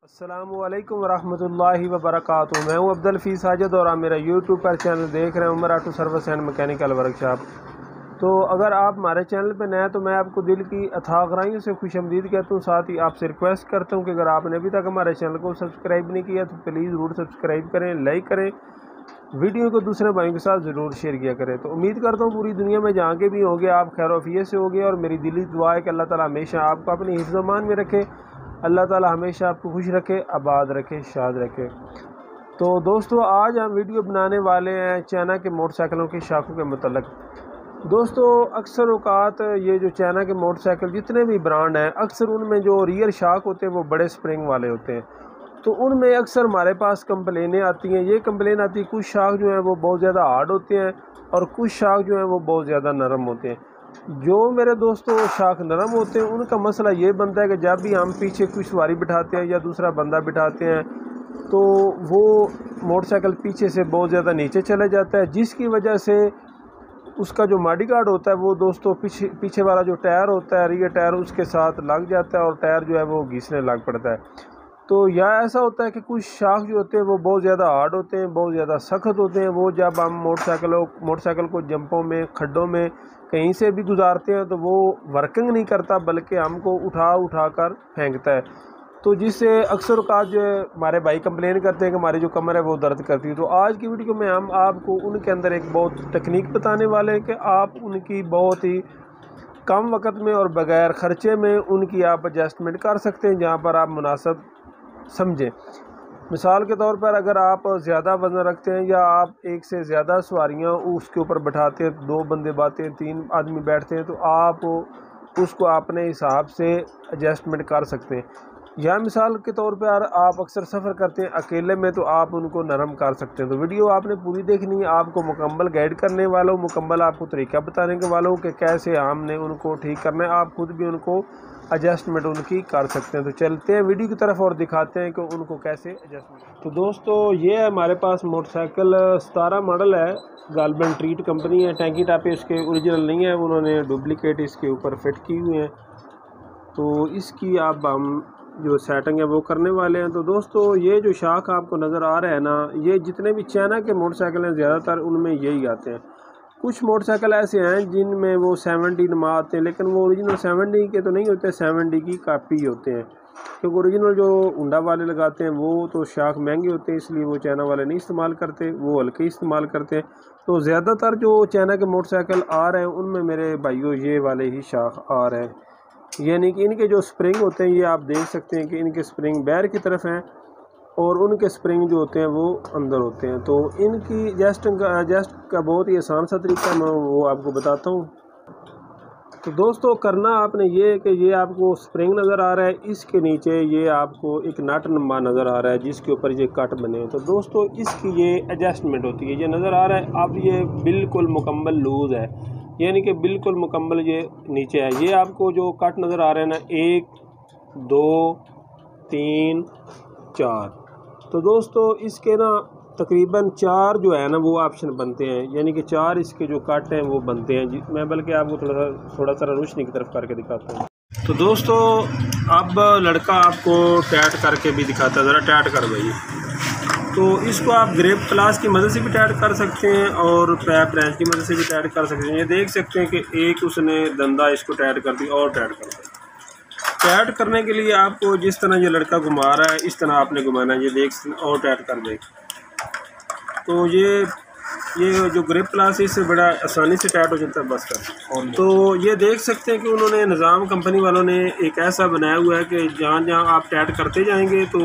अस्सलामुअलैकुम वरहमतुल्लाहि वबरकातुहू। मैं हूं अब्दुल फीस साजिद और आप मेरा यूट्यूब पर चैनल देख रहे हैं Umar auto service and mechanical workshop. तो अगर आप हमारे चैनल पर नए हैं तो मैं आपको दिल की अथाह गहराइयों से खुशआमदीद कहता हूं। साथ ही आपसे रिक्वेस्ट करता हूं कि अगर आपने अभी तक हमारे चैनल को सब्सक्राइब नहीं किया तो प्लीज़ ज़रूर सब्सक्राइब करें, लाइक करें, वीडियो को दूसरे भाइयों के साथ ज़रूर शेयर किया करें। तो उम्मीद करता हूँ पूरी दुनिया में जहाँ के भी होंगे आप खैर वफियत से होंगे, और मेरी दिली दुआ है कि अल्लाह ताला हमेशा आपको अपनी हिफ्ज़-ओ-मान में रखे, अल्लाह ताला हमेशा आपको खुश रखे, आबाद रखे, शाद रखे। तो दोस्तों आज हम वीडियो बनाने वाले हैं चाइना के मोटरसाइकिलों के शाकों के मुतल्लिक। दोस्तों अक्सर औकात ये जो चाइना के मोटरसाइकिल जितने भी ब्रांड हैं, अक्सर उनमें जो रियर शाक होते हैं वो बड़े स्प्रिंग वाले होते हैं। तो उनमें अक्सर हमारे पास कंप्लेनें आती हैं। ये कंप्लेन आती है कुछ शाक जो हैं वो बहुत ज़्यादा हार्ड होते हैं और कुछ शाक जो हैं वो बहुत ज़्यादा नरम होते हैं। जो मेरे दोस्तों शाक नरम होते हैं उनका मसला ये बनता है कि जब भी हम पीछे कोई सवारी बिठाते हैं या दूसरा बंदा बिठाते हैं तो वो मोटरसाइकिल पीछे से बहुत ज़्यादा नीचे चले जाता है, जिसकी वजह से उसका जो मॉडी गार्ड होता है वो दोस्तों पीछे वाला जो टायर होता है, रियर टायर, उसके साथ लग जाता है और टायर जो है वो घिसने लग पड़ता है। तो या ऐसा होता है कि कुछ शाक जो होते हैं वो बहुत ज़्यादा हार्ड होते हैं, बहुत ज़्यादा सख्त होते हैं। वो जब हम मोटरसाइकिल को जंपों में, खड्डों में कहीं से भी गुजारते हैं तो वो वर्किंग नहीं करता, बल्कि हमको उठा कर फेंकता है। तो जिससे अक्सर औकात जो है हमारे भाई कंप्लेन करते हैं कि हमारी जो कमर है वो दर्द करती है। तो आज की वीडियो में हम आपको उनके अंदर एक बहुत टेक्निक बताने वाले हैं कि आप उनकी बहुत ही कम वक्त में और बगैर ख़र्चे में उनकी आप एडजस्टमेंट कर सकते हैं जहाँ पर आप मुनासिब समझें। मिसाल के तौर पर अगर आप ज़्यादा वज़न रखते हैं या आप एक से ज़्यादा सवारियाँ उसके ऊपर बैठाते हैं, 2 बंदे बाते हैं, 3 आदमी बैठते हैं, तो आप उसको अपने हिसाब से एडजस्टमेंट कर सकते हैं। या मिसाल के तौर पर आप अक्सर सफ़र करते हैं अकेले में तो आप उनको नरम कर सकते हैं। तो वीडियो आपने पूरी देखनी है, आपको मुकम्मल गाइड करने वाला हूँ, मुकम्मल आपको तरीका बताने के वाला हूँ कि कैसे हमने उनको ठीक करना है। आप खुद भी उनको एडजस्टमेंट उनकी कर सकते हैं। तो चलते हैं वीडियो की तरफ और दिखाते हैं कि उनको कैसे एडजस्टमेंट। तो दोस्तों ये है हमारे पास मोटरसाइकिल 17 मॉडल है, गालबन ट्रीट कंपनी है। टैंकी टापे इसके ओरिजिनल नहीं है, उन्होंने डुप्लीकेट इसके ऊपर फिट की हुए हैं। तो इसकी अब हम जो सेटिंग है वो करने वाले हैं। तो दोस्तों ये जो शाक आपको नज़र आ रहा है ना, ये जितने भी चाइना के मोटरसाइकिल हैं ज़्यादातर उनमें यही आते हैं। कुछ मोटरसाइकिल ऐसे हैं जिनमें वो 70 नमा आते हैं, लेकिन वो ओरिजिनल 70 के तो नहीं होते, 70 की कापी होते हैं। क्योंकि ओरिजिनल जो हुंडा वाले लगाते हैं वो तो शाक महंगे होते हैं, इसलिए वो चाइना वाले नहीं इस्तेमाल करते, वो हल्के इस्तेमाल करते हैं। तो ज़्यादातर जो चाइना के मोटरसाइकिल आ रहे हैं उनमें मेरे भाइयों ये वाले ही शाक आ रहे हैं। यानी कि इनके जो स्प्रिंग होते हैं ये आप देख सकते हैं कि इनके स्प्रिंग बैर की तरफ हैं और उनके स्प्रिंग जो होते हैं वो अंदर होते हैं। तो इनकी एडजस्ट का बहुत ही आसान सा तरीका मैं वो आपको बताता हूँ। तो दोस्तों करना आपने ये है कि ये आपको स्प्रिंग नज़र आ रहा है, इसके नीचे ये आपको एक नट नमा नज़र आ रहा है जिसके ऊपर ये कट बने हैं। तो दोस्तों इसकी ये एडजस्टमेंट होती है, ये नज़र आ रहा है। अब ये बिल्कुल मुकम्मल लूज़ है, यानी कि बिल्कुल मुकम्मल ये नीचे है। ये आपको जो कट नज़र आ रहे हैं ना, 1 2 3 4, तो दोस्तों इसके ना तकरीबन 4 जो है ना वो ऑप्शन बनते हैं, यानी कि 4 इसके जो कट हैं वो बनते हैं। मैं बल्कि आपको थोड़ा सा रोशनी की तरफ करके दिखाता हूँ। तो दोस्तों अब लड़का आपको टैट करके भी दिखाता है, ज़रा टैट कर भाई। तो इसको आप ग्रेप क्लास की मदद से भी टैट कर सकते हैं और पैप रेंच की मदद से भी टैट कर सकते हैं। ये देख सकते हैं कि एक उसने दंदा इसको टैट कर दी और टैट कर दिया। टैट करने के लिए आपको जिस तरह ये लड़का घुमा रहा है इस तरह आपने घुमाना है, ये देख सकते हैं और टैट कर दे। तो ये जो ग्रिप क्लास है इससे बड़ा आसानी से टैट हो जाता है बस का। तो ये देख सकते हैं कि उन्होंने निज़ाम कंपनी वालों ने एक ऐसा बनाया हुआ है कि जहाँ आप टैट करते जाएंगे तो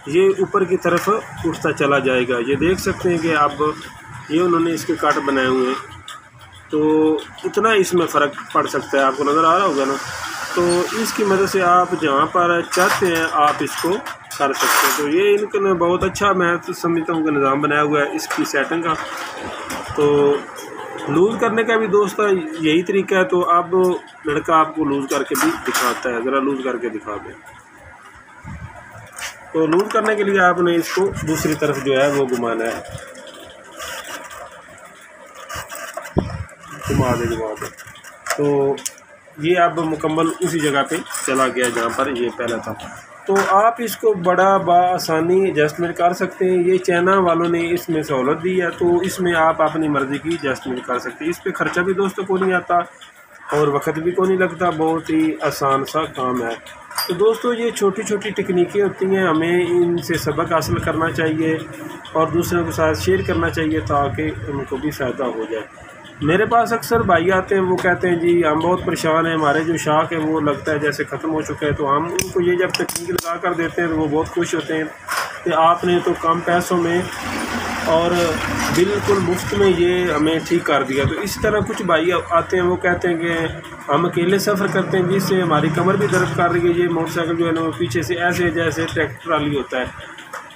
ये ऊपर की तरफ उठता चला जाएगा। ये देख सकते हैं कि अब ये उन्होंने इसके कट बनाए हुए हैं, तो इतना इसमें फ़र्क पड़ सकता है, आपको नज़र आ रहा होगा ना। तो इसकी मदद से आप जहाँ पर चाहते हैं आप इसको कर सकते हैं। तो ये इनका बहुत अच्छा मैं तो समझता हूँ कि निज़ाम बनाया हुआ है इसकी सेटिंग का। तो लूज़ करने का भी दोस्त यही तरीका है। तो अब लड़का आपको लूज़ करके भी दिखाता है, ज़रा लूज़ करके दिखा दें। तो लूज़ करने के लिए आपने इसको दूसरी तरफ जो है वो घुमाना है, घुमा दे। तो ये अब मुकम्मल उसी जगह पे चला गया जहाँ पर ये पहला था। तो आप इसको बड़ा बआसानी एडजस्टमेंट कर सकते हैं। ये चाइना वालों ने इसमें सहूलत दी है, तो इसमें आप अपनी मर्ज़ी की एडजस्टमेंट कर सकते हैं। इस पर ख़र्चा भी दोस्तों को नहीं आता और वक्त भी को नहीं लगता, बहुत ही आसान सा काम है। तो दोस्तों ये छोटी छोटी टेक्निकें होती हैं, हमें इनसे सबक हासिल करना चाहिए और दूसरों के साथ शेयर करना चाहिए ताकि उनको भी फ़ायदा हो जाए। मेरे पास अक्सर भाई आते हैं, वो कहते हैं जी हम बहुत परेशान हैं, हमारे जो शाक है वो लगता है जैसे ख़त्म हो चुका है। तो हम उनको ये जब तकनीक लगा कर देते हैं तो वो बहुत खुश होते हैं कि आपने तो कम पैसों में और बिल्कुल मुफ्त में ये हमें ठीक कर दिया। तो इसी तरह कुछ भाई आते हैं, वो कहते हैं कि हम अकेले सफ़र करते हैं जिससे हमारी कमर भी दर्द कर रही है, ये मोटरसाइकिल जो है ना वो पीछे से ऐसे जैसे ट्रैक्टर ट्राली होता है।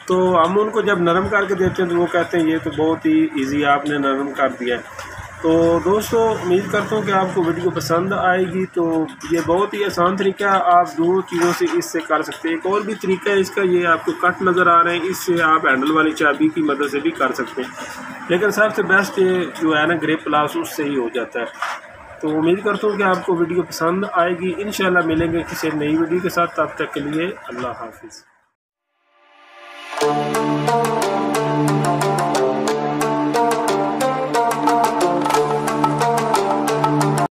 तो हम उनको जब नरम करके देते हैं तो वो कहते हैं ये तो बहुत ही ईजी आपने नरम कर दिया है। तो दोस्तों उम्मीद करता हूँ कि आपको वीडियो पसंद आएगी। तो ये बहुत ही आसान तरीका है, आप दो चीज़ों से इससे कर सकते हैं। एक और भी तरीका है इसका, ये आपको कट नज़र आ रहे हैं, इससे आप हैंडल वाली चाबी की मदद से भी कर सकते हैं, लेकिन सबसे बेस्ट ये जो है ना ग्रिप प्लास उससे ही हो जाता है। तो उम्मीद करता हूँ कि आपको वीडियो पसंद आएगी। इंशाल्लाह मिलेंगे किसी नई वीडियो के साथ, तब तक के लिए अल्लाह हाफिज़।